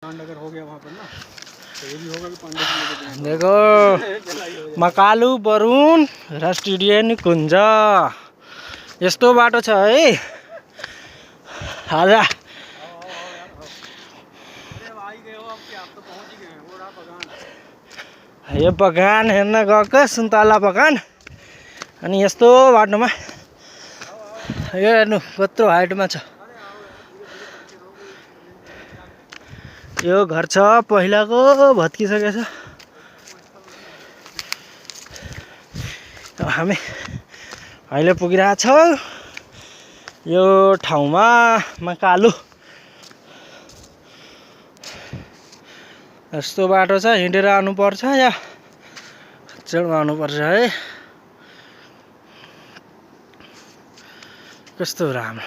कांड अगर हो गया वहाँ पर ना तो ये भी होगा कि पांडे को लेके जाएं। देखो मकालु बरुण र स्टुडियो निकुञ्ज यस्तो बाटो छ है। आजा यो बगान हेर्न गएको सुन्तला बगान अनि यस्तो बाटोमा यो हेर्नु कत्रो हाइटमा छ। यो घर छ पहिलाको भत्किसकेछ। हामी अहिले पुगिरहेको छौँ यो ठाउँमा मकालु। यस्तो बाटो छ हिँडेर आउनुपर्छ या चढ्नु आउनुपर्छ है। कस्तो राम्रो।